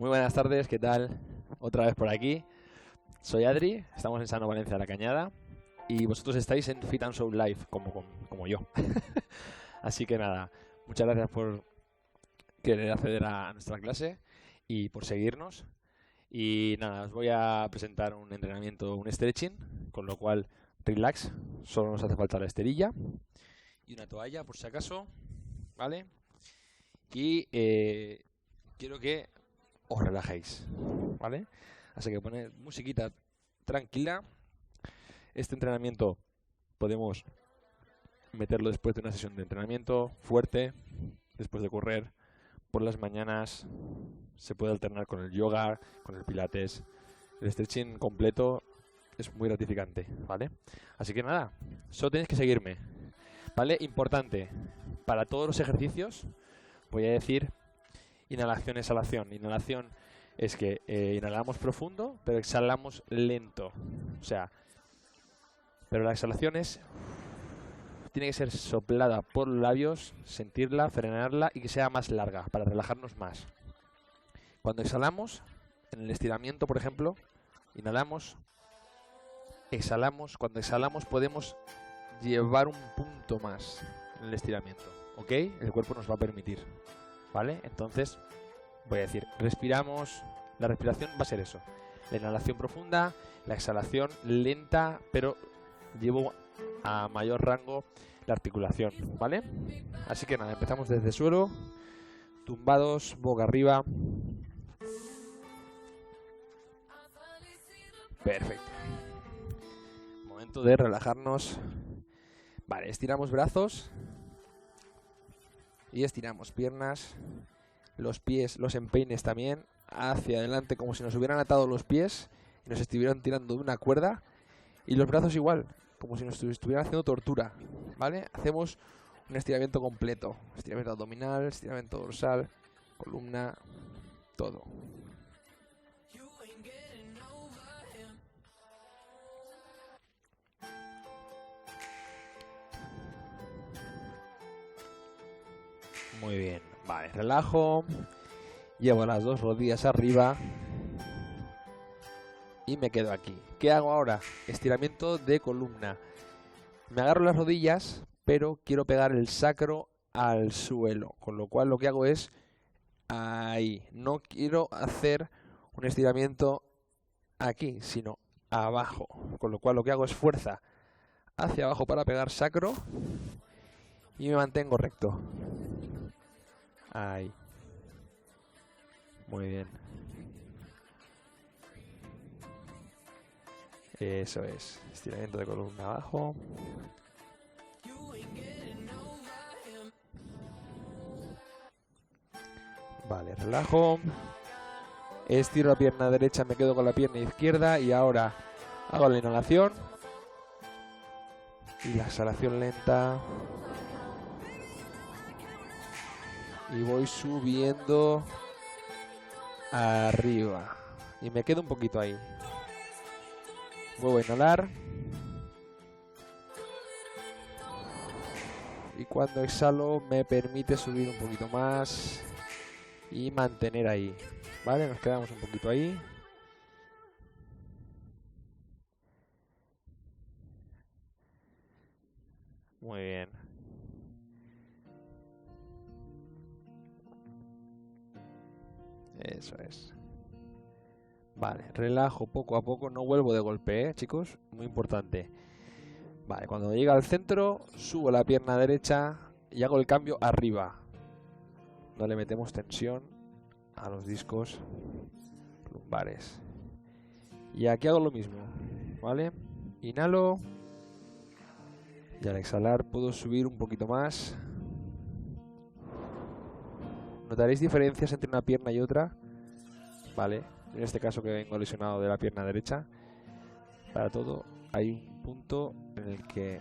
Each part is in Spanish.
Muy buenas tardes, ¿qué tal? Otra vez por aquí. Soy Adri, estamos en Sano Valencia de la Cañada y vosotros estáis en Fit and Soul Live, como yo. Así que nada, muchas gracias por querer acceder a nuestra clase y por seguirnos. Y nada, os voy a presentar un entrenamiento, un stretching, con lo cual relax, solo nos hace falta la esterilla y una toalla por si acaso, ¿vale? Y quiero que os relajéis, ¿vale? Así que poned musiquita tranquila. Este entrenamiento podemos meterlo después de una sesión de entrenamiento fuerte, después de correr. Por las mañanas se puede alternar con el yoga, con el pilates. El stretching completo es muy gratificante, ¿vale? Así que nada, solo tenéis que seguirme, ¿vale? Importante, para todos los ejercicios voy a decir inhalación, exhalación. Inhalación es que inhalamos profundo, pero exhalamos lento. O sea, pero la exhalación tiene que ser soplada por los labios, sentirla, frenarla y que sea más larga para relajarnos más. Cuando exhalamos, en el estiramiento, por ejemplo, inhalamos, exhalamos. Cuando exhalamos podemos llevar un punto más en el estiramiento, ¿ok? El cuerpo nos va a permitir, ¿vale? Entonces voy a decir, respiramos, la respiración va a ser eso, la inhalación profunda, la exhalación lenta, pero llevo a mayor rango la articulación, ¿vale? Así que nada, empezamos desde el suelo, tumbados, boca arriba. Perfecto. Momento de relajarnos. Vale, estiramos brazos y estiramos piernas. Los pies, los empeines también hacia adelante, como si nos hubieran atado los pies y nos estuvieran tirando de una cuerda. Y los brazos igual, como si nos estuvieran haciendo tortura, ¿vale? Hacemos un estiramiento completo. Estiramiento abdominal, estiramiento dorsal, columna, todo. Muy bien, vale, relajo. Llevo las dos rodillas arriba y me quedo aquí. ¿Qué hago ahora? Estiramiento de columna. Me agarro las rodillas, pero quiero pegar el sacro al suelo, con lo cual lo que hago es ahí. No quiero hacer un estiramiento aquí, sino abajo, con lo cual lo que hago es fuerza hacia abajo para pegar sacro y me mantengo recto. Ahí. Muy bien. Eso es. Estiramiento de columna abajo. Vale, relajo. Estiro la pierna derecha, me quedo con la pierna izquierda y ahora hago la inhalación y la exhalación lenta. Y voy subiendo arriba. Y me quedo un poquito ahí. Vuelvo a inhalar. Y cuando exhalo me permite subir un poquito más y mantener ahí. Vale, nos quedamos un poquito ahí. Muy bien. Eso es. Vale, relajo poco a poco, no vuelvo de golpe, chicos, muy importante. Vale, cuando llega al centro, subo la pierna derecha y hago el cambio arriba. No le metemos tensión a los discos lumbares. Y aquí hago lo mismo, ¿vale? Inhalo y al exhalar puedo subir un poquito más. ¿Notaréis diferencias entre una pierna y otra? Vale, en este caso que vengo lesionado de la pierna derecha, para todo hay un punto en el que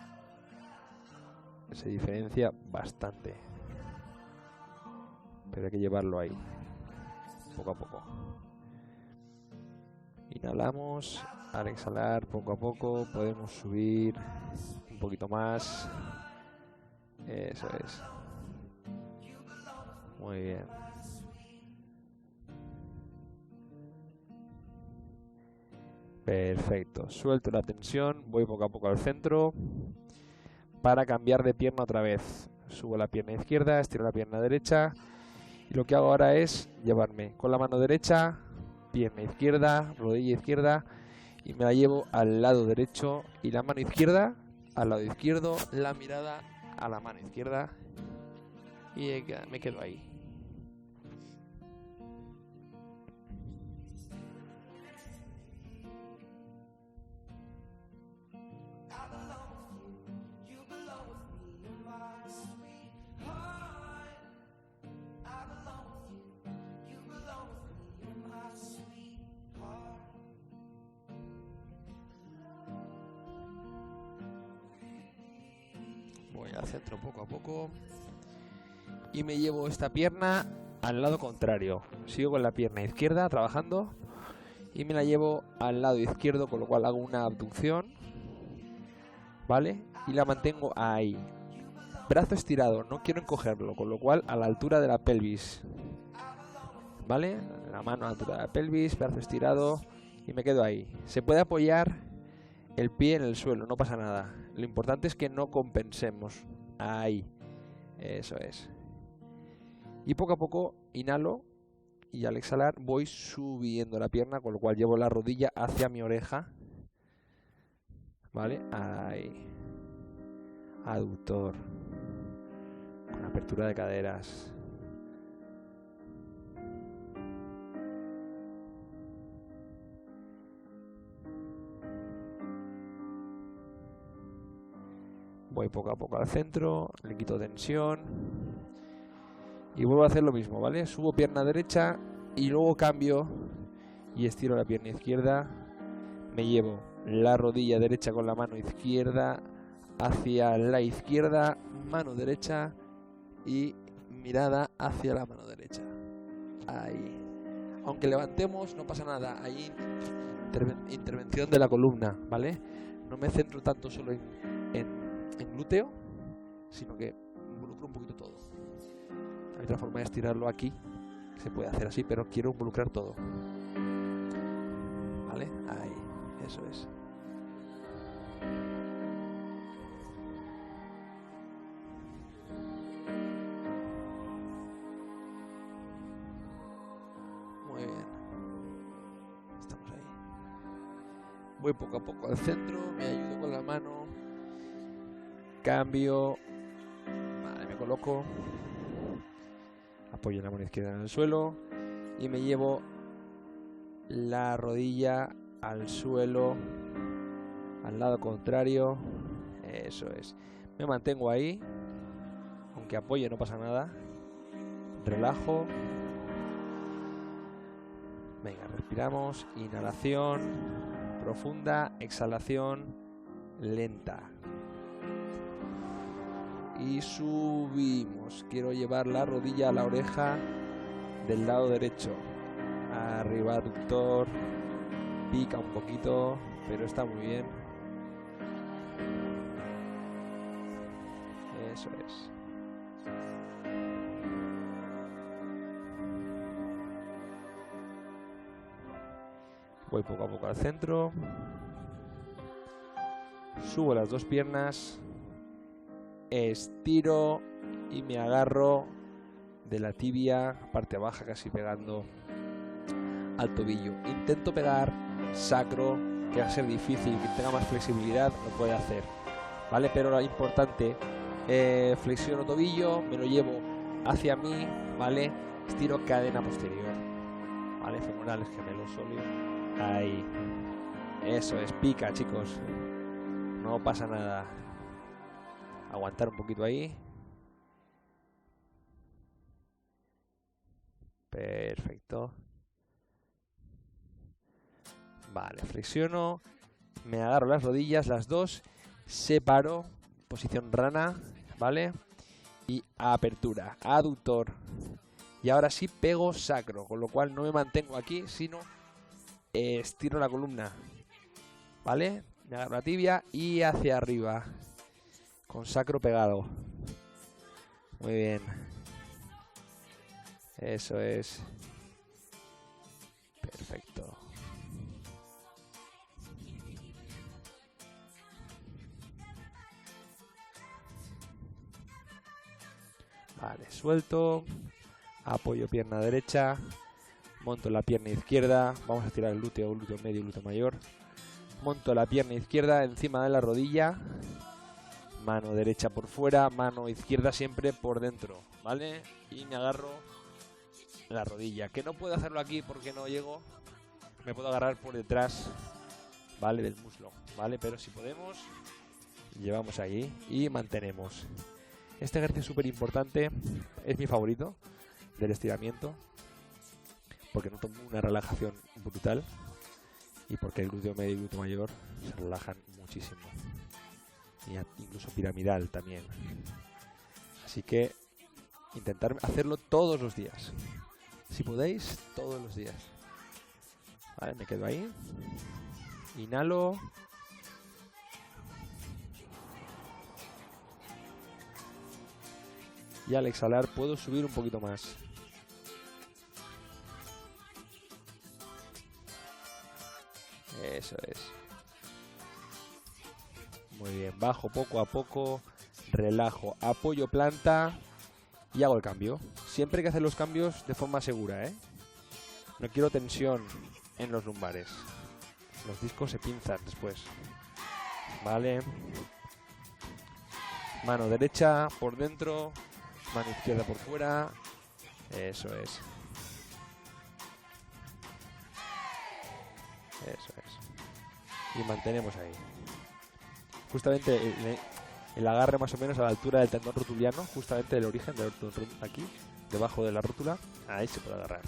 se diferencia bastante, pero hay que llevarlo ahí, poco a poco. Inhalamos, al exhalar poco a poco podemos subir un poquito más. Eso es. Muy bien. Perfecto. Suelto la tensión, voy poco a poco al centro para cambiar de pierna otra vez. Subo la pierna izquierda, estiro la pierna derecha y lo que hago ahora es llevarme con la mano derecha, pierna izquierda, rodilla izquierda y me la llevo al lado derecho y la mano izquierda al lado izquierdo, la mirada a la mano izquierda y me quedo ahí. Voy al centro poco a poco y me llevo esta pierna al lado contrario. Sigo con la pierna izquierda trabajando y me la llevo al lado izquierdo, con lo cual hago una abducción, ¿vale? Y la mantengo ahí. Brazo estirado, no quiero encogerlo, con lo cual a la altura de la pelvis, ¿vale? La mano a la altura de la pelvis, brazo estirado y me quedo ahí. Se puede apoyar el pie en el suelo, no pasa nada. Lo importante es que no compensemos. Ahí. Eso es. Y poco a poco inhalo y al exhalar voy subiendo la pierna, con lo cual llevo la rodilla hacia mi oreja. ¿Vale? Ahí. Aductor. Con apertura de caderas. Voy poco a poco al centro, le quito tensión y vuelvo a hacer lo mismo, ¿vale? Subo pierna derecha y luego cambio y estiro la pierna izquierda. Me llevo la rodilla derecha con la mano izquierda hacia la izquierda, mano derecha y mirada hacia la mano derecha. Ahí. Aunque levantemos, no pasa nada. Ahí intervención de la columna, ¿vale? No me centro tanto solo en glúteo, sino que involucro un poquito todo. Hay otra forma de estirarlo aquí, se puede hacer así, pero quiero involucrar todo. ¿Vale? Ahí, eso es. Muy bien. Estamos ahí. Voy poco a poco al centro, me ayudo con la mano. Cambio. Vale, me coloco. Apoyo la mano izquierda en el suelo. Y me llevo la rodilla al suelo. Al lado contrario. Eso es. Me mantengo ahí. Aunque apoye no pasa nada. Relajo. Venga, respiramos. Inhalación profunda. Exhalación lenta. Y subimos. Quiero llevar la rodilla a la oreja del lado derecho. Arriba, aductor. Pica un poquito, pero está muy bien. Eso es. Voy poco a poco al centro. Subo las dos piernas. Estiro y me agarro de la tibia, parte baja, casi pegando al tobillo. Intento pegar sacro, que va a ser difícil, que tenga más flexibilidad, lo puede hacer, ¿vale? Pero lo importante, flexiono tobillo, me lo llevo hacia mí, ¿vale? Estiro cadena posterior, ¿vale? Femorales, gemelos, sólidos. Ahí. Eso es, pica, chicos. No pasa nada. Aguantar un poquito ahí. Perfecto. Vale, flexiono. Me agarro las rodillas, las dos. Separo. Posición rana. ¿Vale? Y apertura. Aductor. Y ahora sí pego sacro. Con lo cual no me mantengo aquí, sino estiro la columna. ¿Vale? Me agarro la tibia y hacia arriba. Con sacro pegado. Muy bien. Eso es. Perfecto. Vale, suelto. Apoyo pierna derecha. Monto la pierna izquierda. Vamos a estirar el glúteo medio y glúteo mayor. Monto la pierna izquierda encima de la rodilla. Mano derecha por fuera, mano izquierda siempre por dentro, ¿vale? Y me agarro la rodilla. Que no puedo hacerlo aquí porque no llego. Me puedo agarrar por detrás, ¿vale? Del muslo, ¿vale? Pero si podemos, llevamos ahí y mantenemos. Este ejercicio es súper importante. Es mi favorito del estiramiento. Porque noto una relajación brutal. Y porque el glúteo medio y el glúteo mayor se relajan muchísimo. Y incluso piramidal también. Así que intentar hacerlo todos los días. Si podéis, todos los días. Vale, me quedo ahí. Inhalo. Y al exhalar puedo subir un poquito más. Eso es. Muy bien, bajo poco a poco, relajo, apoyo planta y hago el cambio. Siempre hay que hacer los cambios de forma segura, ¿eh? No quiero tensión en los lumbares. Los discos se pinzan después. Vale. Mano derecha por dentro, mano izquierda por fuera. Eso es. Eso es. Y mantenemos ahí. Justamente el agarre más o menos a la altura del tendón rotuliano, justamente del origen del aquí, debajo de la rótula, ahí se puede agarrar.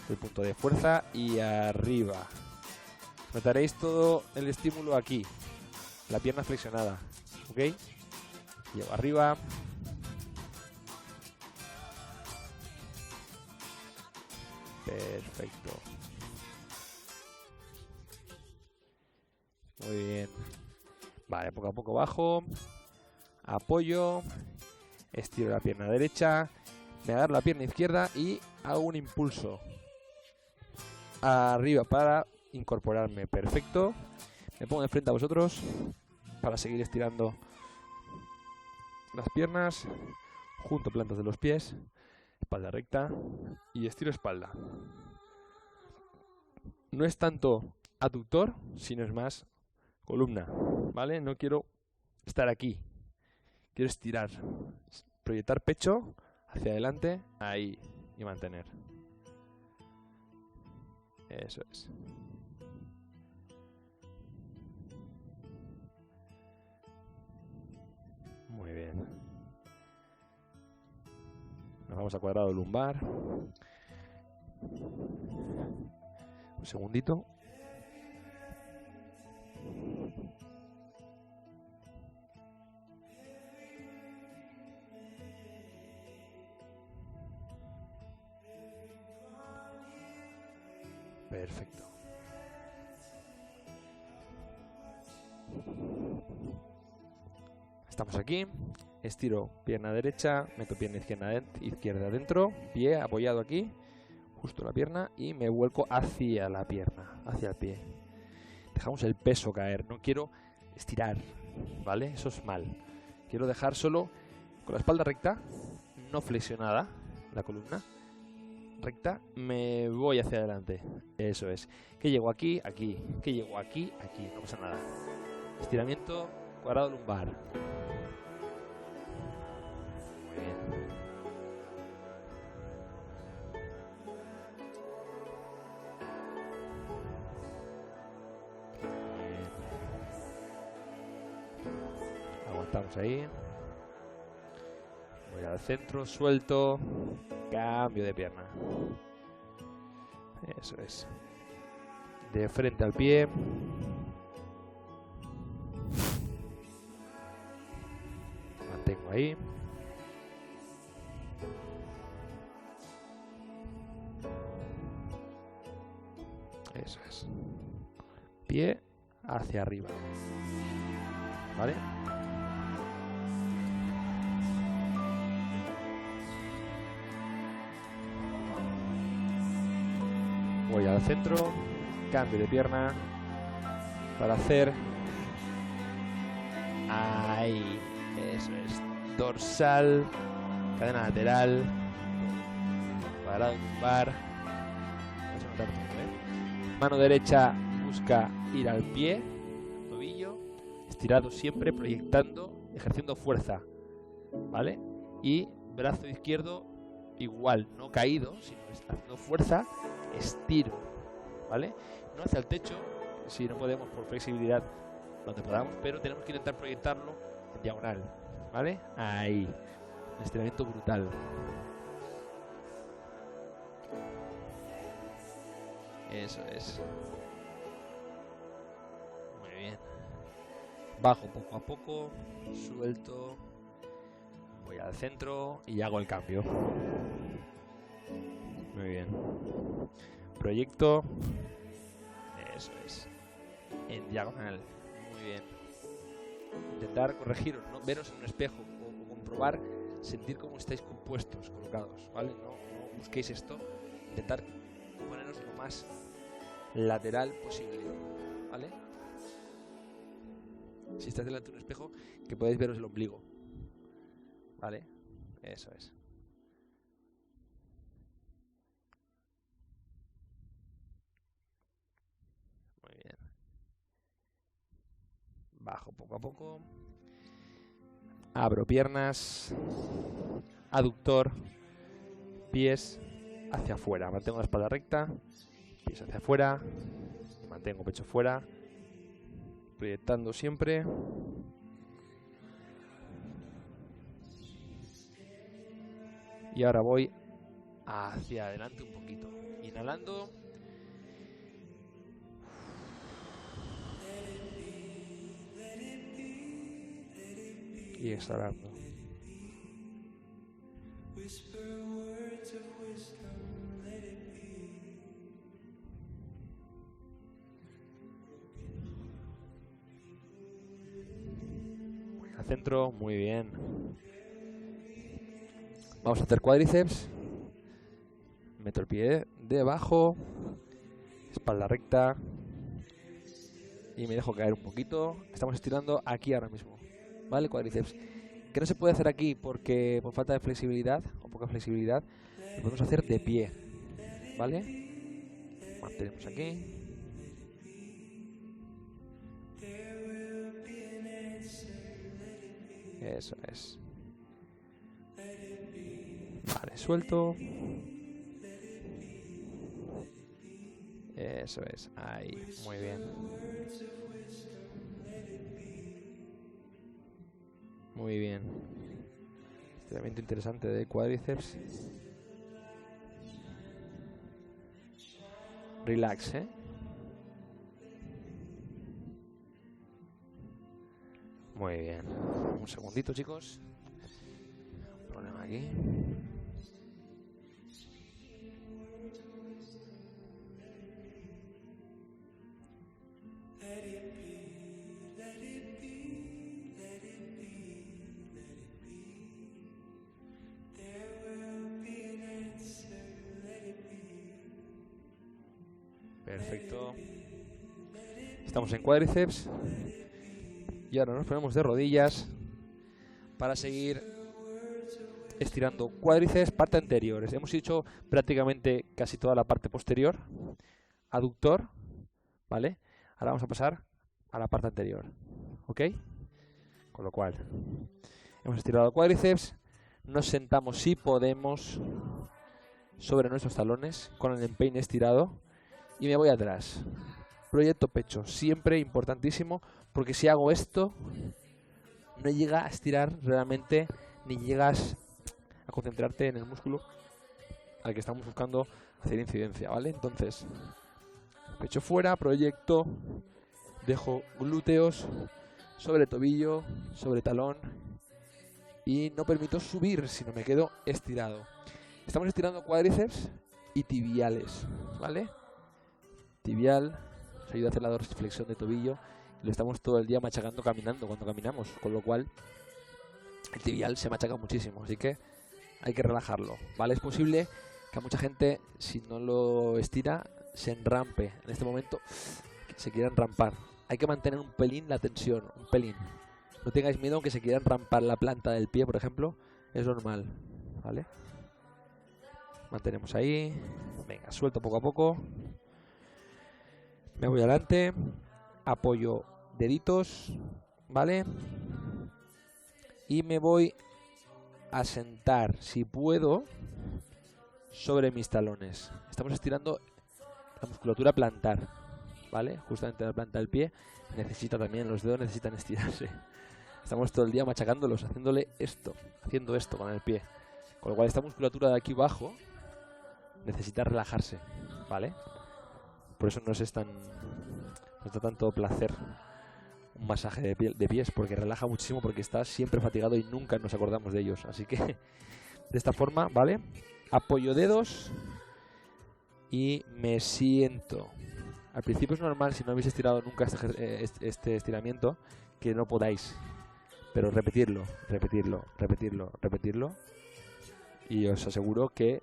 El punto de fuerza y arriba. Notaréis todo el estímulo aquí, la pierna flexionada, ¿ok? Llevo arriba. Perfecto. Muy bien. Vale, poco a poco bajo, apoyo, estiro la pierna derecha, me agarro la pierna izquierda y hago un impulso arriba para incorporarme. Perfecto. Me pongo enfrente a vosotros para seguir estirando las piernas, junto plantas de los pies, espalda recta y estiro espalda. No es tanto aductor, sino es más columna, ¿vale? No quiero estar aquí, quiero estirar, proyectar pecho hacia adelante, ahí, y mantener. Eso es. Muy bien. Nos vamos a cuadrado lumbar. Un segundito. Perfecto. Estamos aquí. Estiro pierna derecha, meto pierna izquierda dentro, pie apoyado aquí, justo la pierna, y me vuelco hacia la pierna, hacia el pie. Dejamos el peso caer, no quiero estirar, ¿vale? Eso es mal. Quiero dejar solo con la espalda recta, no flexionada, la columna recta, me voy hacia adelante. Eso es. Que llego aquí, aquí. Que llego aquí, aquí. No pasa nada. Estiramiento, cuadrado lumbar. Muy bien. Aguantamos ahí. Voy al centro, suelto. Cambio de pierna. Eso es. De frente al pie. Mantengo ahí. Eso es. Pie hacia arriba. ¿Vale? Voy al centro, cambio de pierna para hacer ahí, eso es, dorsal cadena lateral, cuadrado lumbar. Vas a notar todo, ¿eh? Mano derecha busca ir al pie, tobillo, estirado siempre, proyectando, ejerciendo fuerza, ¿vale? Y brazo izquierdo igual, no caído, sino haciendo fuerza, estiro, ¿vale? No hacia el techo, si no podemos por flexibilidad, donde podamos, pero tenemos que intentar proyectarlo en diagonal, ¿vale? Ahí, un estiramiento brutal. Eso es. Muy bien. Bajo poco a poco, suelto, voy al centro y hago el cambio. Muy bien. Proyecto. Eso es. En diagonal. Muy bien. Intentar corregiros, no veros en un espejo o comprobar, sentir cómo estáis compuestos, colocados, ¿vale? No busquéis esto. Intentar poneros lo más lateral posible, ¿vale? Si estáis delante de un espejo, que podáis veros el ombligo, ¿vale? Eso es. Muy bien. Bajo poco a poco. Abro piernas. Aductor. Pies hacia afuera. Mantengo la espalda recta. Pies hacia afuera. Mantengo pecho fuera. Proyectando siempre. Y ahora voy hacia adelante un poquito. Inhalando. Y exhalando. Voy al centro, muy bien. Vamos a hacer cuádriceps. Meto el pie debajo. Espalda recta. Y me dejo caer un poquito. Estamos estirando aquí ahora mismo, ¿vale? Cuádriceps. Que no se puede hacer aquí porque por falta de flexibilidad o poca flexibilidad. Lo podemos hacer de pie, ¿vale? Mantenemos aquí. Eso es. Vale, suelto. Eso es, ahí, muy bien. Muy bien. Estiramiento interesante de cuádriceps. Relax, ¿eh? Muy bien. Un segundito, chicos. Un problema aquí. Perfecto. Estamos en cuádriceps. Y ahora nos ponemos de rodillas para seguir estirando cuádriceps, parte anterior. Hemos hecho prácticamente casi toda la parte posterior. Aductor, ¿vale? Ahora vamos a pasar a la parte anterior, ¿ok? Con lo cual, hemos estirado cuádriceps. Nos sentamos, si podemos, sobre nuestros talones con el empeine estirado. Y me voy atrás. Proyecto pecho, siempre importantísimo, porque si hago esto, no llega a estirar realmente, ni llegas a concentrarte en el músculo al que estamos buscando hacer incidencia, ¿vale? Entonces, pecho fuera, proyecto, dejo glúteos sobre tobillo, sobre talón, y no permito subir, sino me quedo estirado. Estamos estirando cuádriceps y tibiales, ¿vale? Tibial nos ayuda a hacer la dorsiflexión de tobillo y lo estamos todo el día machacando caminando cuando caminamos, con lo cual el tibial se machaca muchísimo, así que hay que relajarlo, ¿vale? Es posible que a mucha gente, si no lo estira, se enrampe. En este momento se quiera enrampar. Hay que mantener un pelín la tensión, un pelín. No tengáis miedo aunque se quiera enrampar la planta del pie, por ejemplo, es normal, ¿vale? Mantenemos ahí. Venga, suelto poco a poco. Me voy adelante. Apoyo deditos, ¿vale? Y me voy a sentar, si puedo, sobre mis talones. Estamos estirando la musculatura plantar, ¿vale? Justamente la planta del pie necesita también, los dedos necesitan estirarse. Estamos todo el día machacándolos, haciendo esto con el pie. Con lo cual esta musculatura de aquí abajo necesita relajarse, ¿vale? Por eso nos da tanto placer un masaje de pies, porque relaja muchísimo, porque estás siempre fatigado y nunca nos acordamos de ellos. Así que de esta forma, ¿vale? Apoyo dedos y me siento. Al principio es normal, si no habéis estirado nunca este estiramiento, que no podáis. Pero repetirlo. Y os aseguro que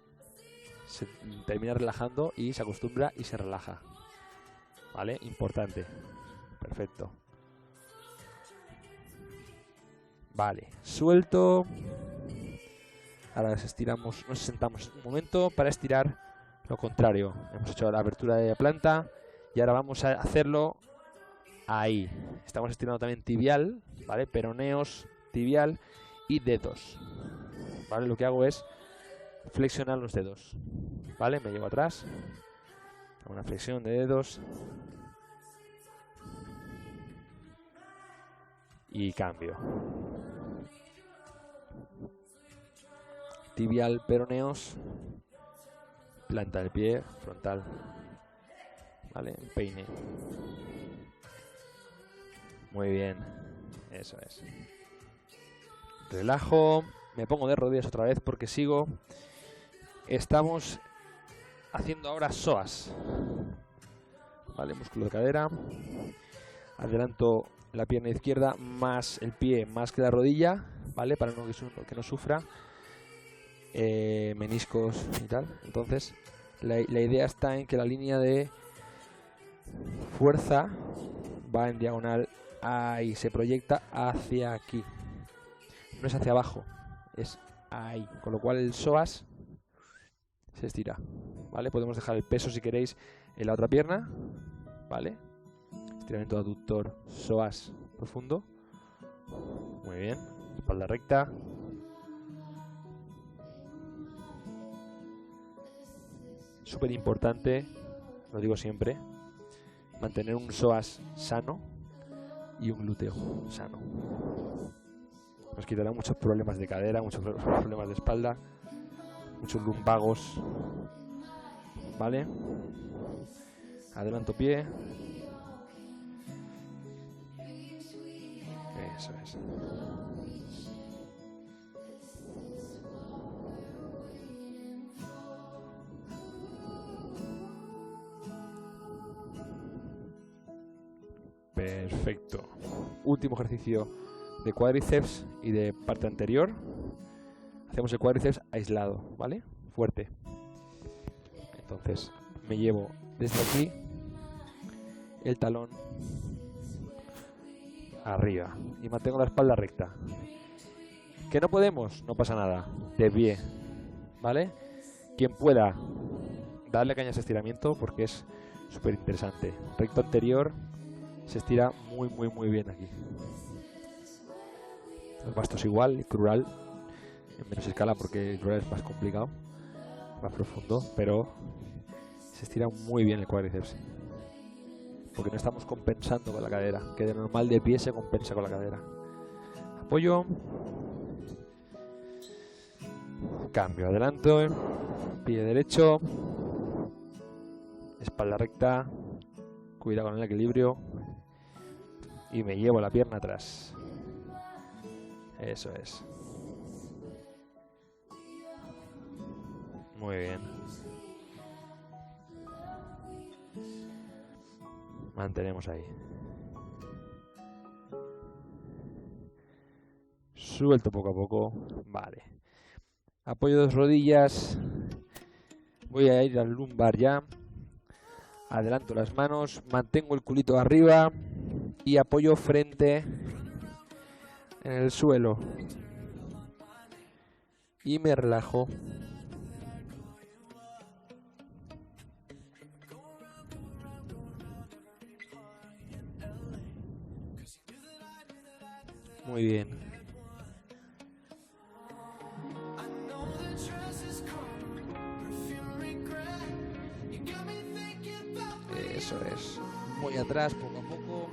se termina relajando y se acostumbra y se relaja. ¿Vale? Importante. Perfecto. Vale, suelto. Ahora nos sentamos un momento para estirar lo contrario. Hemos hecho la apertura de la planta y ahora vamos a hacerlo ahí. Estamos estirando también tibial, ¿vale? Peroneos, tibial y dedos. ¿Vale? Lo que hago es flexionar los dedos. ¿Vale? Me llevo atrás. Hago una flexión de dedos. Y cambio. Tibial, peroneos, planta del pie, frontal, ¿vale? Peine. Muy bien, eso es. Relajo, me pongo de rodillas otra vez porque sigo. Estamos haciendo ahora psoas, ¿vale? Músculo de cadera. Adelanto la pierna izquierda más el pie más que la rodilla, ¿vale? Para que no sufra meniscos y tal. Entonces la idea está en que la línea de fuerza va en diagonal ahí, se proyecta hacia aquí, no es hacia abajo, es ahí, con lo cual el psoas se estira, ¿vale? Podemos dejar el peso si queréis en la otra pierna, ¿vale? Estiramiento aductor, psoas profundo. Muy bien. Espalda recta. Súper importante, lo digo siempre, mantener un psoas sano y un glúteo sano. Nos quitará muchos problemas de cadera, muchos problemas de espalda, muchos lumbagos. ¿Vale? Adelanto pie. Eso es. Perfecto. Último ejercicio de cuádriceps y de parte anterior. Hacemos el cuádriceps aislado, ¿vale? Fuerte. Entonces me llevo desde aquí el talón arriba y mantengo la espalda recta. ¿Que no podemos? No pasa nada. De pie, ¿vale? Quien pueda, darle caña a ese estiramiento porque es súper interesante. Recto anterior se estira muy bien aquí. Los bastos igual, y crural en menos escala porque el crural es más complicado, más profundo, pero se estira muy bien el cuádriceps. Porque no estamos compensando con la cadera, que de normal de pie se compensa con la cadera. Apoyo. Cambio, adelanto, pie derecho, espalda recta, cuidado con el equilibrio y me llevo la pierna atrás. Eso es. Muy bien. Mantenemos ahí. Suelto poco a poco. Vale. Apoyo dos rodillas. Voy a ir al lumbar ya. Adelanto las manos. Mantengo el culito arriba. Y apoyo frente en el suelo. y me relajo. Muy bien. Eso es. Voy atrás poco a poco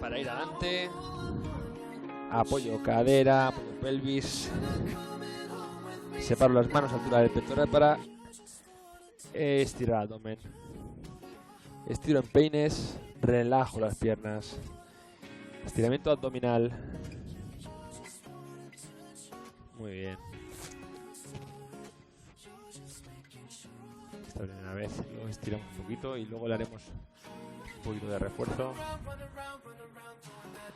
para ir adelante. Apoyo cadera, apoyo pelvis. Separo las manos a altura del pectoral para estirar el abdomen. Estiro en peines, relajo las piernas. Estiramiento abdominal. Muy bien. Esta primera vez lo estiramos un poquito y luego le haremos un poquito de refuerzo.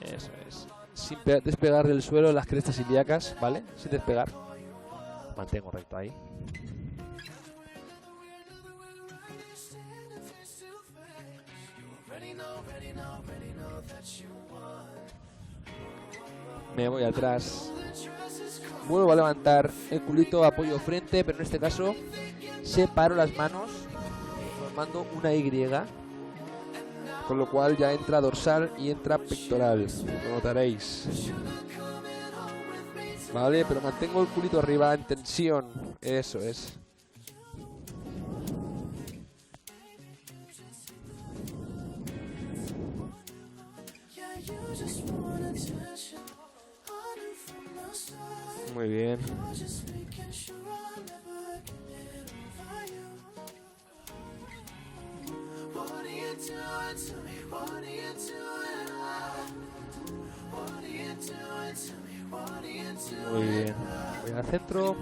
Eso es. Sin despegar del suelo las crestas ilíacas, ¿vale? Sin despegar. Mantengo recto ahí. Me voy atrás. Vuelvo a levantar el culito, apoyo frente, pero en este caso separo las manos formando una Y, con lo cual ya entra dorsal y entra pectoral, lo notaréis. Vale, pero mantengo el culito arriba en tensión, eso es. Muy bien. Muy bien. Voy al centro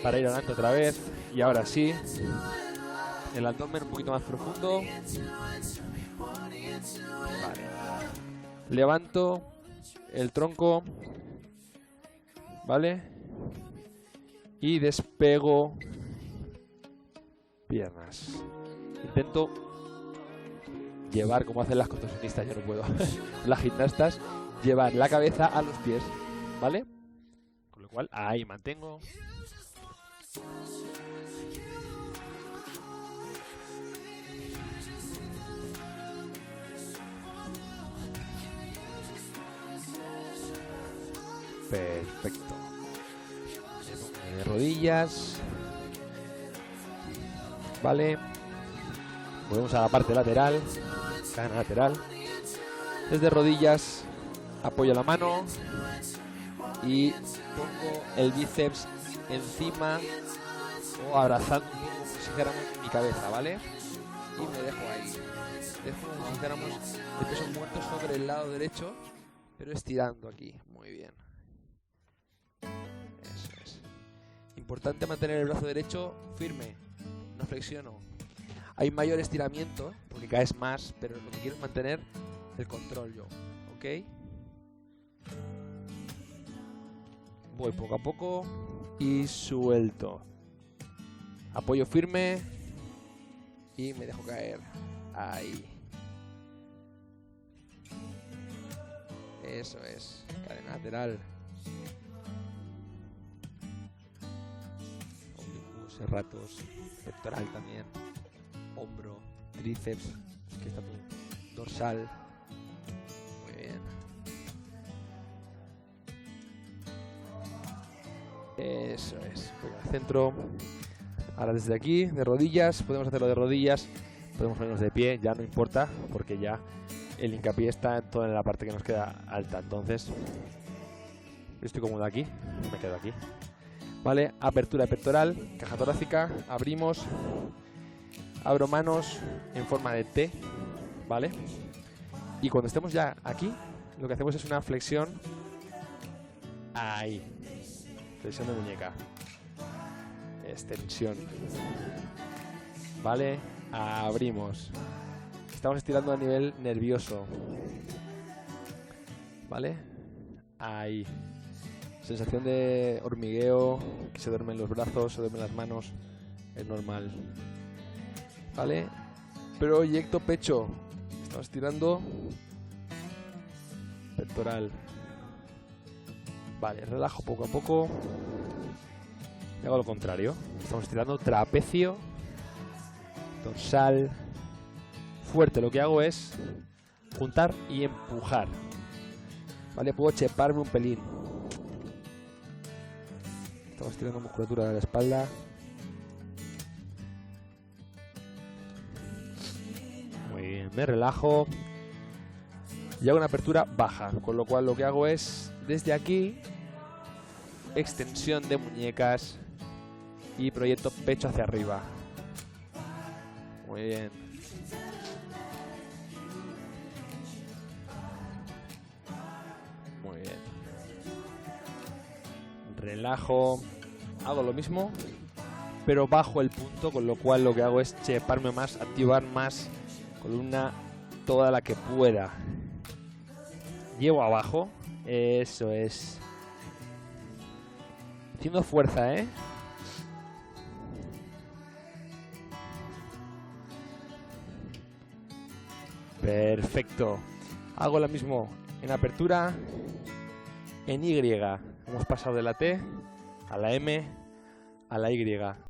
para ir adelante otra vez. Y ahora sí. El abdomen un poquito más profundo. Vale. Levanto el tronco. ¿Vale? Y despego piernas. Intento llevar, como hacen las contorsionistas, yo no puedo, las gimnastas, llevar la cabeza a los pies, ¿vale? Con lo cual, ahí mantengo. Perfecto. De rodillas. Vale. Volvemos a la parte lateral. Cadena lateral. Desde rodillas apoyo la mano y pongo el bíceps encima o abrazando un poco como si dijéramos mi cabeza, ¿vale? Y me dejo ahí. Dejo como si dijéramos el peso muerto sobre el lado derecho, pero estirando aquí. Muy bien. Eso es. Importante mantener el brazo derecho firme. No flexiono. Hay mayor estiramiento porque caes más, pero lo que quiero es mantener el control yo. ¿Ok? Voy poco a poco y suelto. Apoyo firme y me dejo caer. Ahí. Eso es. Cadena lateral. Oblicuos, serratos, pectoral también. Hombro, tríceps, que está todo. Dorsal. Muy bien. Eso es. Voy al centro. Ahora desde aquí, de rodillas. Podemos hacerlo de rodillas. Podemos ponernos de pie, ya no importa, porque ya el hincapié está todo en la parte que nos queda alta. Entonces, yo estoy cómodo aquí. Me quedo aquí. Vale, apertura pectoral, caja torácica. Abrimos. Abro manos en forma de T, ¿vale? Y cuando estemos ya aquí, lo que hacemos es una flexión. Ahí. Flexión de muñeca. Extensión. ¿Vale? Abrimos. Estamos estirando a nivel nervioso. ¿Vale? Ahí. Sensación de hormigueo, que se duermen los brazos, se duermen las manos. Es normal. ¿Vale? Proyecto pecho. Estamos estirando. Pectoral. Vale, relajo poco a poco. Y hago lo contrario. Estamos estirando trapecio, dorsal, fuerte. Lo que hago es juntar y empujar. Vale, puedo cheparme un pelín. Estamos estirando musculatura de la espalda. Muy bien, me relajo. Y hago una apertura baja, con lo cual lo que hago es, desde aquí, extensión de muñecas y proyecto pecho hacia arriba. Muy bien. Muy bien. Relajo. Hago lo mismo, pero bajo el punto, con lo cual lo que hago es cheparme más, activar más columna toda la que pueda. Llevo abajo, eso es. Haciendo fuerza, ¿eh? Perfecto. Hago lo mismo en apertura, en Y. Hemos pasado de la T a la M a la Y.